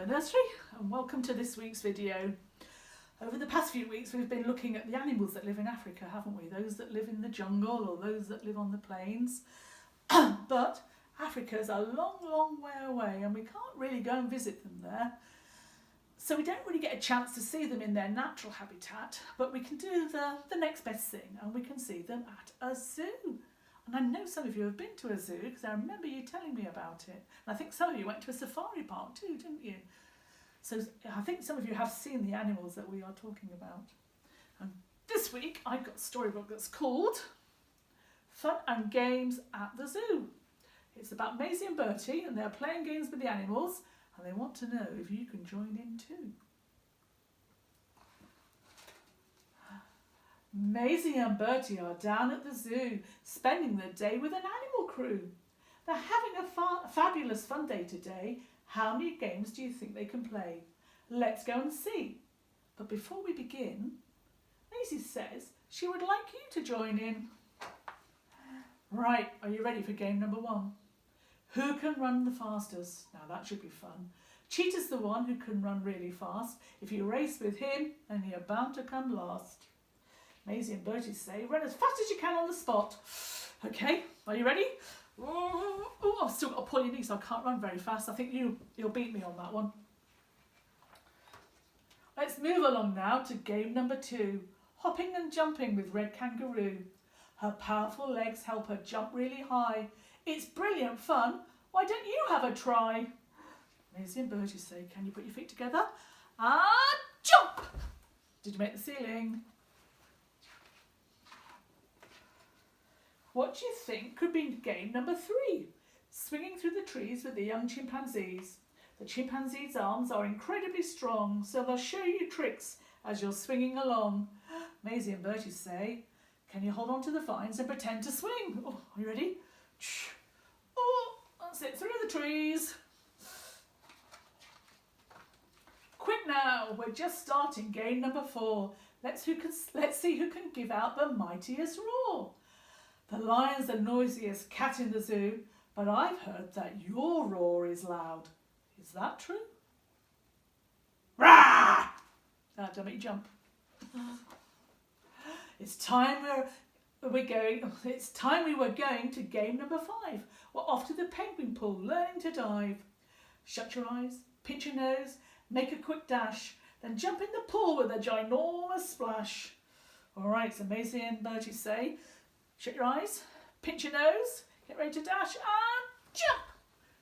Nursery, and welcome to this week's video. Over the past few weeks we've been looking at the animals that live in Africa, haven't we? Those that live in the jungle or those that live on the plains. But Africa's a long way away and we can't really go and visit them there. So we don't really get a chance to see them in their natural habitat, but we can do the next best thing and we can see them at a zoo. And I know some of you have been to a zoo because I remember you telling me about it. And I think some of you went to a safari park too, didn't you? So I think some of you have seen the animals that we are talking about. And this week I've got a storybook that's called Fun and Games at the Zoo. It's about Maisie and Bertie and they're playing games with the animals and they want to know if you can join in too. Maisie and Bertie are down at the zoo, spending the day with an animal crew. They're having a fabulous fun day today. How many games do you think they can play? Let's go and see. But before we begin, Maisie says she would like you to join in. Right, are you ready for game number 1? Who can run the fastest? Now that should be fun. Cheetah's the one who can run really fast. If you race with him, then you're bound to come last. Maisie and Bertie say, run as fast as you can on the spot. Okay, are you ready? Oh, I've still got to pull your knee, so I can't run very fast. I think you'll beat me on that one. Let's move along now to game number 2. Hopping and jumping with Red Kangaroo. Her powerful legs help her jump really high. It's brilliant fun. Why don't you have a try? Maisie and Bertie say, can you put your feet together? And jump! Did you make the ceiling? What do you think could be game number 3? Swinging through the trees with the young chimpanzees. The chimpanzees' arms are incredibly strong, so they'll show you tricks as you're swinging along. Maisie and Bertie say, can you hold on to the vines and pretend to swing? Oh, are you ready? Oh, that's it, through the trees. Quick now, we're just starting game number 4. Let's see who can give out the mightiest roar. The lion's the noisiest cat in the zoo, but I've heard that your roar is loud. Is that true? Rah! Don't make you jump. It's time we were going to game number 5. We're off to the penguin pool, learning to dive. Shut your eyes, pinch your nose, make a quick dash, then jump in the pool with a ginormous splash. All right, so Maisie and Bertie say, shut your eyes, pinch your nose, get ready to dash and jump.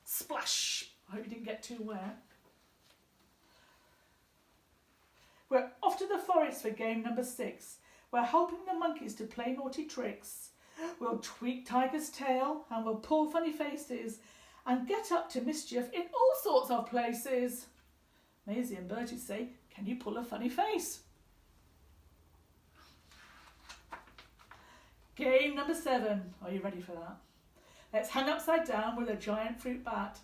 Splash. I hope you didn't get too wet. We're off to the forest for game number 6. We're helping the monkeys to play naughty tricks. We'll tweak Tiger's tail and we'll pull funny faces and get up to mischief in all sorts of places. Maisie and Bertie say, can you pull a funny face? Game number 7. Are you ready for that? Let's hang upside down with a giant fruit bat.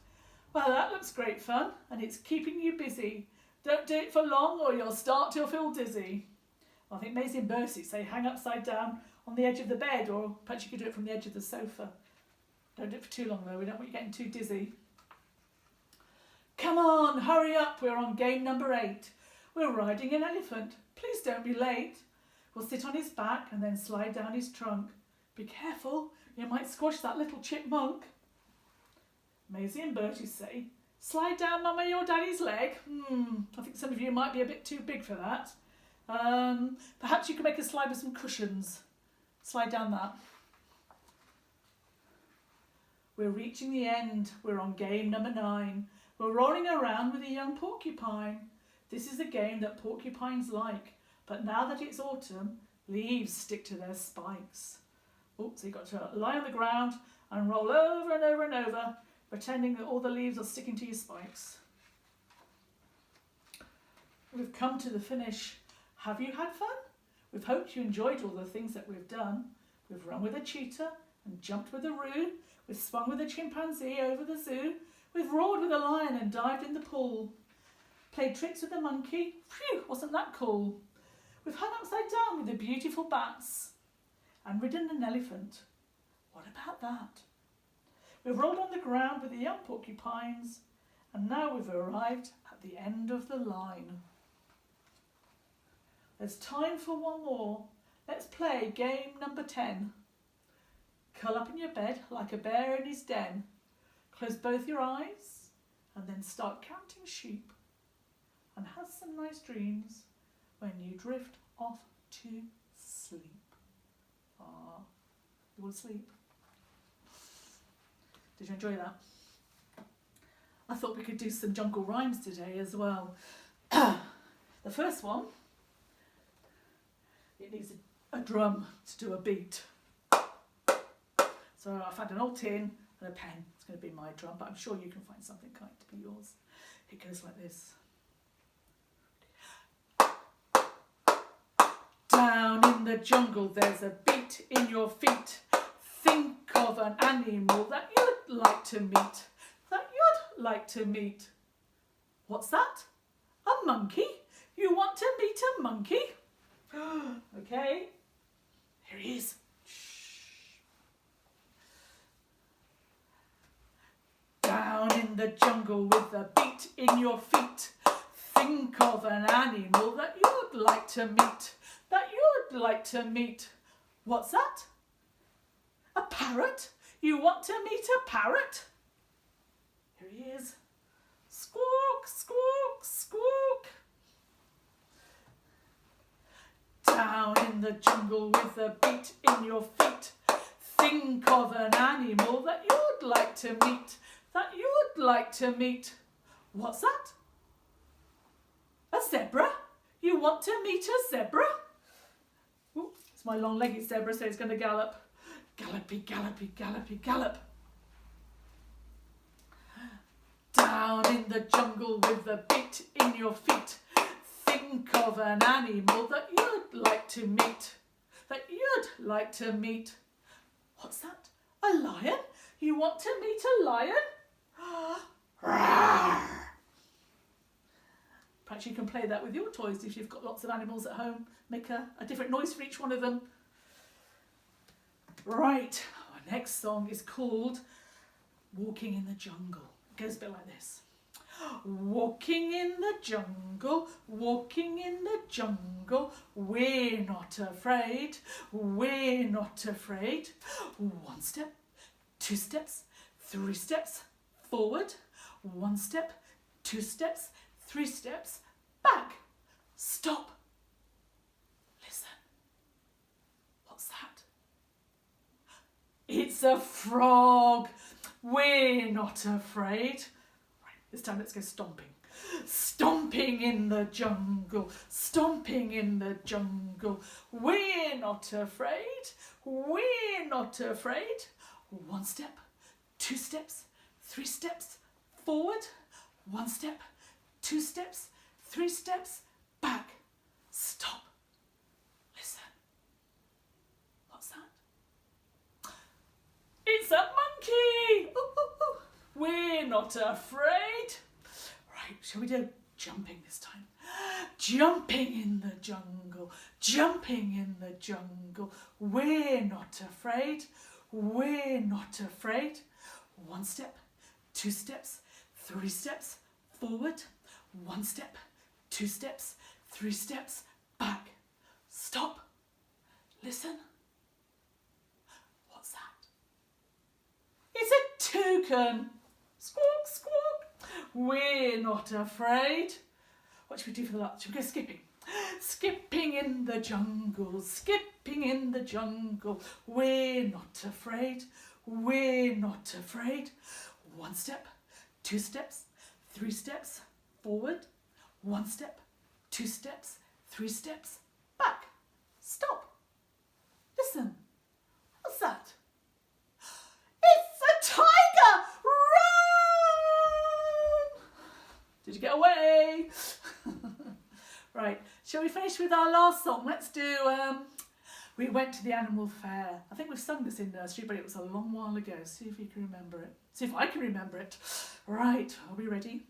Well, that looks great fun and it's keeping you busy. Don't do it for long or you'll start to feel dizzy. Well, I think Maisie and Bertie say hang upside down on the edge of the bed, or perhaps you could do it from the edge of the sofa. Don't do it for too long though, we don't want you getting too dizzy. Come on, hurry up, we're on game number 8. We're riding an elephant. Please don't be late. We'll sit on his back and then slide down his trunk. Be careful, you might squash that little chipmunk. Maisie and Bertie say, slide down Mummy or Daddy's leg. I think some of you might be a bit too big for that. Perhaps you can make a slide with some cushions. Slide down that. We're reaching the end. We're on game number 9. We're rolling around with a young porcupine. This is a game that porcupines like. But now that it's autumn, leaves stick to their spikes. Oh, so you've got to lie on the ground and roll over and over and over, pretending that all the leaves are sticking to your spikes. We've come to the finish. Have you had fun? We've hoped you enjoyed all the things that we've done. We've run with a cheetah and jumped with a roo. We've swung with a chimpanzee over the zoo. We've roared with a lion and dived in the pool. Played tricks with a monkey. Phew, wasn't that cool? We've hung upside down with the beautiful bats and ridden an elephant. What about that? We've rolled on the ground with the young porcupines And now we've arrived at the end of the line. There's time for one more. Let's play game number 10. Curl up in your bed like a bear in his den. Close both your eyes and then start counting sheep. And have some nice dreams when you drift off to sleep. Ah, you want to sleep? Did you enjoy that? I thought we could do some jungle rhymes today as well. The first one, it needs a drum to do a beat. So I've had an old tin and a pen. It's going to be my drum, but I'm sure you can find something kind to be yours. It goes like this. Down in the jungle there's a beat in your feet. Think of an animal that you'd like to meet. Like to meet. What's that? A monkey? You want to meet a monkey? Okay, here he is. Down in the jungle with a beat in your feet. Think of an animal that you'd like to meet. Like to meet. What's that? A parrot? You want to meet a parrot? Here he is. Squawk, squawk, squawk. Down in the jungle with a beat in your feet. Think of an animal that you'd like to meet. Like to meet. What's that? A zebra? You want to meet a zebra? Ooh, it's my long-legged zebra, so it's going to gallop. Gallopy, gallopy, gallopy, gallop. Down in the jungle with a beat in your feet. Think of an animal that you'd like to meet. Like to meet. What's that? A lion? You want to meet a lion? Perhaps you can play that with your toys if you've got lots of animals at home. Make a different noise for each one of them. Right, our next song is called Walking in the Jungle. It goes a bit like this. Walking in the jungle, walking in the jungle, we're not afraid, we're not afraid. 1 step, 2 steps, 3 steps, forward. 1 step, 2 steps, 3 steps, back. Stop. Listen. What's that? It's a frog. We're not afraid. This time let's go stomping. Stomping in the jungle, stomping in the jungle. We're not afraid, we're not afraid. 1 step, 2 steps, 3 steps, forward. 1 step, 2 steps, 3 steps, back. Stop. Listen. What's that? It's a monkey. Ooh, ooh, ooh. We're not afraid. Right, shall we do jumping this time? Jumping in the jungle, jumping in the jungle. We're not afraid, we're not afraid. 1 step, 2 steps, 3 steps, forward. 1 step, 2 steps, 3 steps, back. Stop. Listen. What's that? It's a toucan. Squawk, squawk. We're not afraid. What should we do for the last? Should we go skipping? Skipping in the jungle, skipping in the jungle. We're not afraid, we're not afraid. 1 step, 2 steps, 3 steps, forward. 1 step, 2 steps, 3 steps, back. Stop. Listen. What's that? It's a tiger! Run! Did you get away? Right, shall we finish with our last song? Let's do, we went to the animal fair. I think we've sung this in nursery, but it was a long while ago. See if you can remember it. See if I can remember it. Right, are we ready?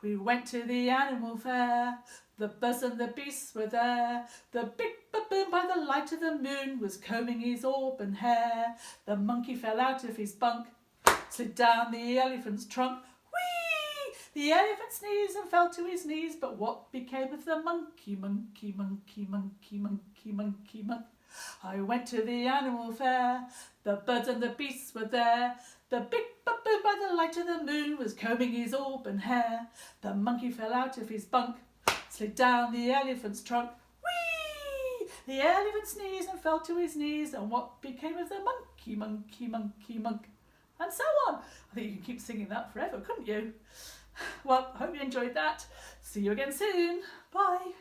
We went to the animal fair. The birds and the beasts were there. The big baboon by the light of the moon was combing his auburn hair. The monkey fell out of his bunk, slid down the elephant's trunk. Whee! The elephant sneezed and fell to his knees, but what became of the monkey, monkey, monkey, monkey, monkey, monkey, monkey? I went to the animal fair, the birds and the beasts were there. The big baboon by the light of the moon was combing his auburn hair. The monkey fell out of his bunk, slid down the elephant's trunk. Whee! The elephant sneezed and fell to his knees, and what became of the monkey, monkey, monkey, monkey? And so on. I think you can keep singing that forever, couldn't you? Well, I hope you enjoyed that. See you again soon. Bye.